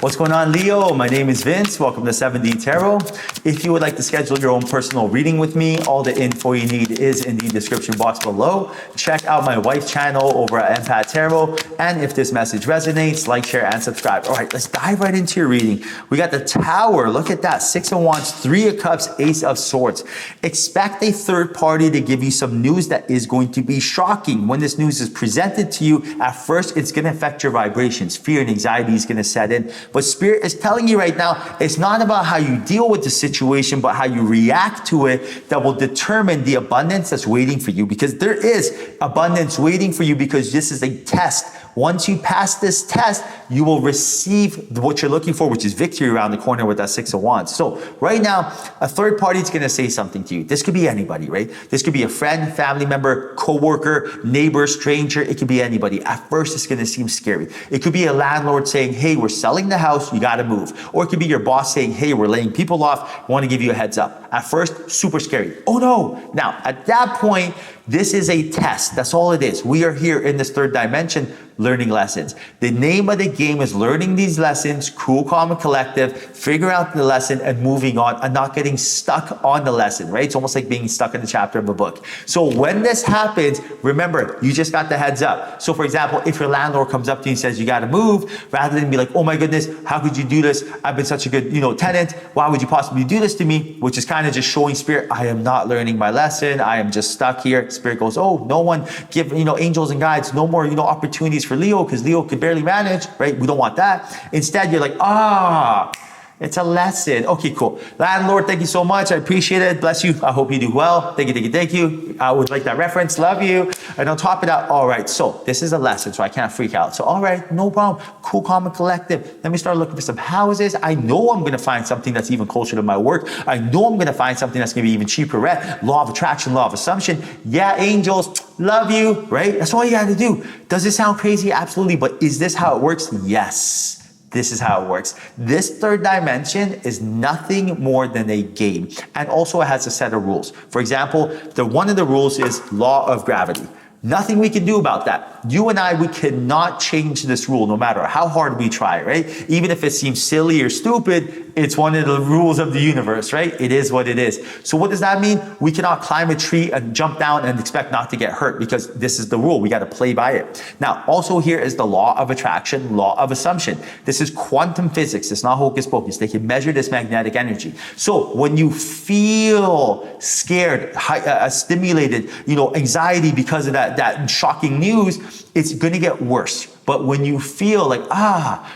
What's going on, Leo? My name is Vince. Welcome to 7D Tarot. If you would like to schedule your own personal reading with me, all the info you need is in the description box below. Check out my wife's channel over at Empath Tarot. And if this message resonates, like, share, and subscribe. All right, let's dive right into your reading. We got the Tower. Look at that. 6 of Wands, 3 of Cups, Ace of Swords. Expect a third party to give you some news that is going to be shocking. When this news is presented to you, at first, it's going to affect your vibrations. Fear and anxiety is going to set in. But Spirit is telling you right now, it's not about how you deal with the situation, but how you react to it that will determine the abundance that's waiting for you. Because there is abundance waiting for you, because this is a test. Once you pass this test, you will receive what you're looking for, which is victory around the corner with that 6 of Wands. So right now, a third party is going to say something to you. This could be anybody, right? This could be a friend, family member, coworker, neighbor, stranger. It could be anybody. At first, it's going to seem scary. It could be a landlord saying, hey, we're selling the house. You got to move. Or it could be your boss saying, hey, we're laying people off. I want to give you a heads up. At first, super scary. Oh no. Now, at that point, this is a test. That's all it is. We are here in this third dimension learning lessons. The name of the game is learning these lessons, cool, calm, and collective, figure out the lesson and moving on and not getting stuck on the lesson, right? It's almost like being stuck in the chapter of a book. So when this happens, remember, you just got the heads up. So for example, if your landlord comes up to you and says, you got to move, rather than be like, oh my goodness, how could you do this? I've been such a good, tenant. Why would you possibly do this to me? Which is kind of just showing Spirit, I am not learning my lesson. I am just stuck here. Spirit goes, oh, no one give, angels and guides, no more, opportunities for Leo, because Leo could barely manage, right? We don't want that. Instead, you're like, it's a lesson. Okay, cool. Landlord, thank you so much. I appreciate it. Bless you. I hope you do well. Thank you. I would like that reference. Love you. And on top of that, all right, so this is a lesson, so I can't freak out. So, all right, no problem. Cool, calm, and collective. Let me start looking for some houses. I know I'm going to find something that's even closer to my work. I know I'm going to find something that's going to be even cheaper rent. Law of attraction, law of assumption. Yeah, angels, love you, right? That's all you got to do. Does it sound crazy? Absolutely. But is this how it works? Yes. This is how it works. This third dimension is nothing more than a game. And also it has a set of rules. For example, one of the rules is law of gravity. Nothing we can do about that. You and I, we cannot change this rule no matter how hard we try, right? Even if it seems silly or stupid, it's one of the rules of the universe, right? It is what it is. So what does that mean? We cannot climb a tree and jump down and expect not to get hurt, because this is the rule. We got to play by it. Now, also here is the law of attraction, law of assumption. This is quantum physics. It's not hocus pocus. They can measure this magnetic energy. So when you feel scared, stimulated, anxiety because of that shocking news, it's going to get worse. But when you feel like,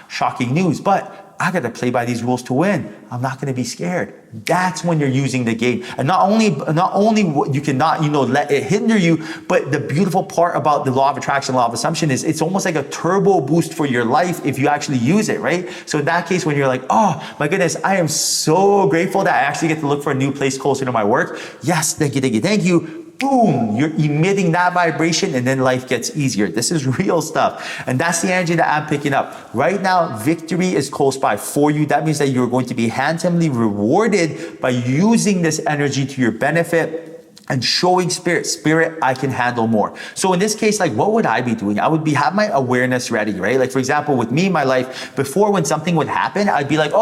shocking news, but I got to play by these rules to win, I'm not going to be scared. That's when you're using the game. And not only you cannot, let it hinder you, but the beautiful part about the law of attraction, law of assumption is it's almost like a turbo boost for your life if you actually use it, right? So in that case, when you're like, oh my goodness, I am so grateful that I actually get to look for a new place closer to my work. Yes, thank you. Boom, you're emitting that vibration, and then life gets easier. This is real stuff. And that's the energy that I'm picking up. Right now, victory is close by for you. That means that you're going to be handsomely rewarded by using this energy to your benefit and showing Spirit, I can handle more. So in this case, like, what would I be doing? I would have my awareness ready, right? Like, for example, with me in my life, before, when something would happen, I'd be like,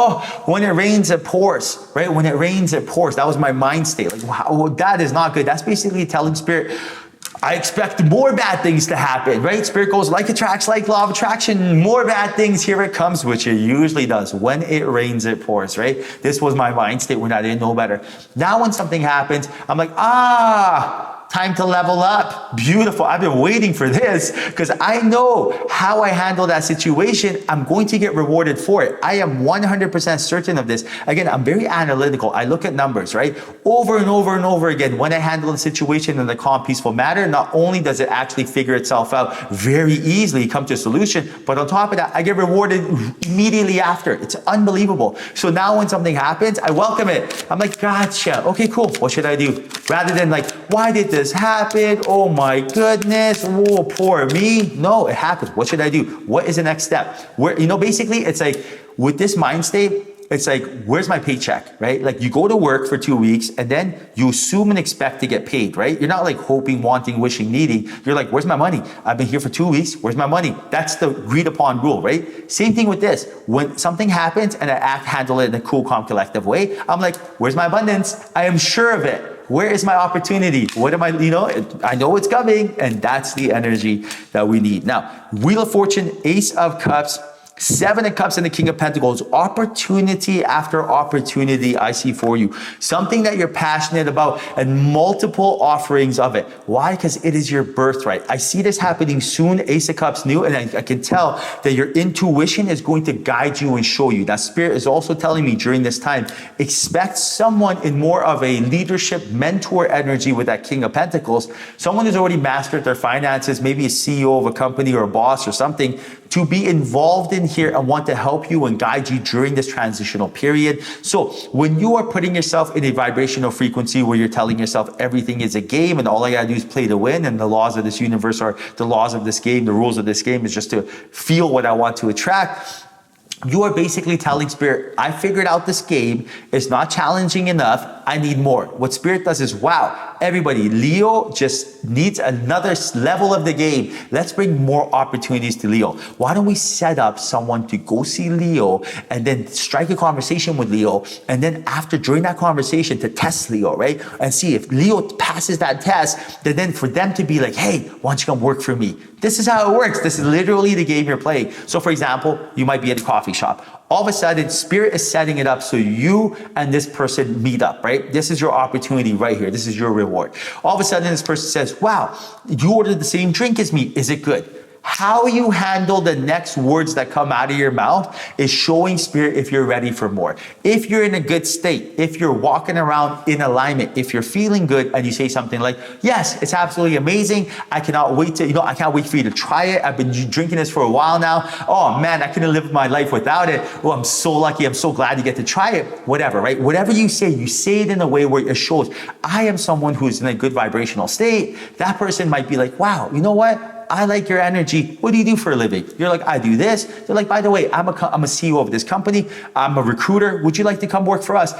when it rains, it pours, right? When it rains, it pours. That was my mind state. Like, wow, that is not good. That's basically telling Spirit, I expect more bad things to happen, right? Spirit goes, like attracts like, law of attraction, more bad things, here it comes, which it usually does. When it rains, it pours, right? This was my mind state when I didn't know better. Now when something happens, I'm like, time to level up. Beautiful. I've been waiting for this because I know how I handle that situation. I'm going to get rewarded for it. I am 100% certain of this. Again, I'm very analytical. I look at numbers, right? Over and over and over again, when I handle the situation in a calm, peaceful manner, not only does it actually figure itself out very easily, come to a solution, but on top of that, I get rewarded immediately after. It's unbelievable. So now when something happens, I welcome it. I'm like, gotcha. Okay, cool. What should I do? Rather than like, why did this happen? Oh my goodness. Oh, poor me. No, it happens. What should I do? What is the next step? Basically it's like with this mind state, it's like, where's my paycheck, right? Like you go to work for 2 weeks and then you assume and expect to get paid, right? You're not like hoping, wanting, wishing, needing. You're like, where's my money? I've been here for 2 weeks. Where's my money? That's the agreed upon rule, right? Same thing with this. When something happens and I handle it in a cool, calm, collective way, I'm like, where's my abundance? I am sure of it. Where is my opportunity? What am I, I know it's coming, and that's the energy that we need. Now, Wheel of Fortune, Ace of Cups, Seven of Cups and the King of Pentacles. Opportunity after opportunity I see for you. Something that you're passionate about and multiple offerings of it. Why? Because it is your birthright. I see this happening soon. Ace of Cups new, and I can tell that your intuition is going to guide you and show you. That Spirit is also telling me during this time, expect someone in more of a leadership mentor energy with that King of Pentacles. Someone who's already mastered their finances, maybe a CEO of a company or a boss or something, to be involved in here and want to help you and guide you during this transitional period. So when you are putting yourself in a vibrational frequency where you're telling yourself everything is a game and all I gotta do is play to win, and the laws of this universe are the laws of this game, the rules of this game is just to feel what I want to attract, you are basically telling Spirit, I figured out this game. It's not challenging enough. I need more. What Spirit does is, wow, everybody, Leo just needs another level of the game. Let's bring more opportunities to Leo. Why don't we set up someone to go see Leo and then strike a conversation with Leo, and then during that conversation to test Leo, right? And see if Leo passes that test, then for them to be like, hey, why don't you come work for me? This is how it works. This is literally the game you're playing. So for example, you might be at a coffee shop. All of a sudden, Spirit is setting it up so you and this person meet up, right? This is your opportunity right here. This is your reward. All of a sudden, this person says, wow, you ordered the same drink as me. Is it good? How you handle the next words that come out of your mouth is showing Spirit if you're ready for more. If you're in a good state, if you're walking around in alignment, if you're feeling good and you say something like, yes, it's absolutely amazing. I cannot wait to, I can't wait for you to try it. I've been drinking this for a while now. Oh man, I couldn't live my life without it. Oh, I'm so lucky. I'm so glad you get to try it. Whatever, right? Whatever you say it in a way where it shows I am someone who's in a good vibrational state. That person might be like, wow, you know what? I like your energy. What do you do for a living? You're like, I do this. They're like, by the way, I'm a CEO of this company. I'm a recruiter. Would you like to come work for us?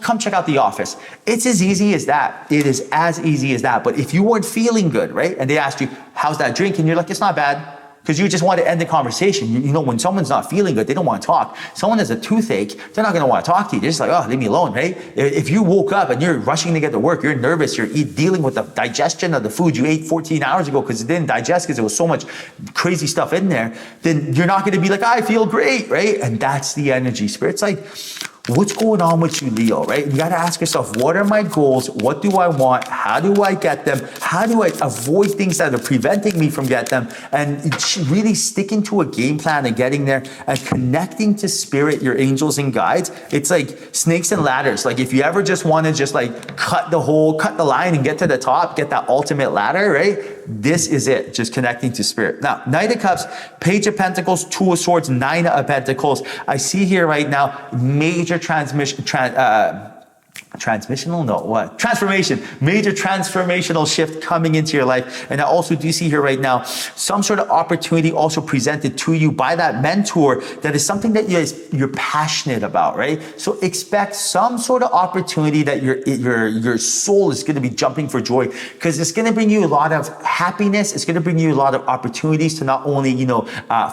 Come check out the office. It's as easy as that. It is as easy as that. But if you weren't feeling good, right? And they asked you, how's that drink? And you're like, it's not bad. Because you just want to end the conversation. When someone's not feeling good, they don't want to talk. Someone has a toothache, they're not going to want to talk to you. They're just like, oh, leave me alone, right? If you woke up and you're rushing to get to work, you're nervous, you're dealing with the digestion of the food you ate 14 hours ago because it didn't digest because there was so much crazy stuff in there, then you're not going to be like, I feel great, right? And that's the energy. Spirit's like, what's going on with you, Leo, right? You got to ask yourself, what are my goals? What do I want? How do I get them? How do I avoid things that are preventing me from getting them? And really sticking to a game plan and getting there and connecting to Spirit, your angels and guides. It's like snakes and ladders. Like if you ever just want to just like cut the line and get to the top, get that ultimate ladder, right? This is it, just connecting to Spirit. Now, Knight of Cups, Page of Pentacles, Two of Swords, Nine of Pentacles. I see here right now, major transformation, major transformational shift coming into your life. And I also do see here right now, some sort of opportunity also presented to you by that mentor that is something that you're passionate about, right? So expect some sort of opportunity that your soul is going to be jumping for joy, because it's going to bring you a lot of happiness. It's going to bring you a lot of opportunities to not only,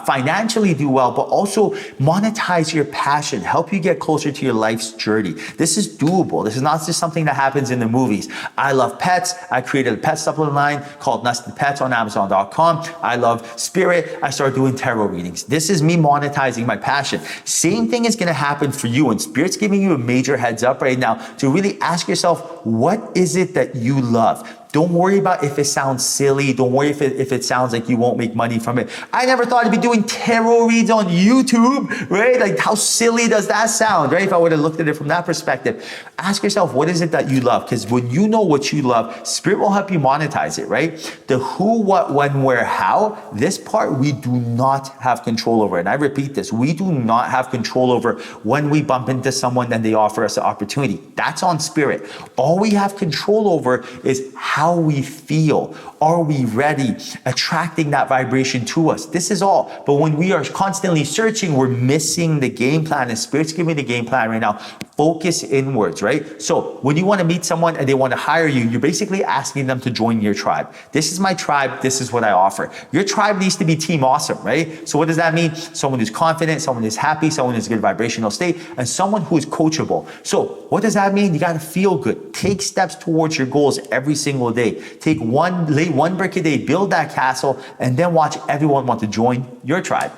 financially do well, but also monetize your passion, help you get closer to your life's journey. This is doable. This is not just something that happens in the movies. I love pets. I created a pet supplement line called Unlisted Pets on Amazon.com. I love Spirit. I started doing tarot readings. This is me monetizing my passion. Same thing is going to happen for you, and Spirit's giving you a major heads up right now to really ask yourself, what is it that you love? Don't worry about if it sounds silly. Don't worry if it sounds like you won't make money from it. I never thought I'd be doing tarot reads on YouTube, right? Like how silly does that sound, right? If I would have looked at it from that perspective. Ask yourself, what is it that you love? Because when you know what you love, Spirit will help you monetize it, right? The who, what, when, where, how, this part we do not have control over. And I repeat this, we do not have control over when we bump into someone and they offer us an opportunity. That's on Spirit. All we have control over is how how we feel. Are we ready? Attracting that vibration to us. This is all. But when we are constantly searching, we're missing the game plan. And Spirit's giving me the game plan right now. Focus inwards, right? So when you want to meet someone and they want to hire you, you're basically asking them to join your tribe. This is my tribe. This is what I offer. Your tribe needs to be team awesome, right? So what does that mean? Someone who's confident, someone who's happy, someone who's good vibrational state, and someone who is coachable. So what does that mean? You got to feel good. Take steps towards your goals every single day. Lay one brick a day, build that castle, and then watch everyone want to join your tribe.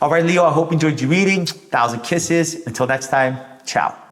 All right, Leo, I hope you enjoyed your reading. 1,000 kisses. Until next time, ciao.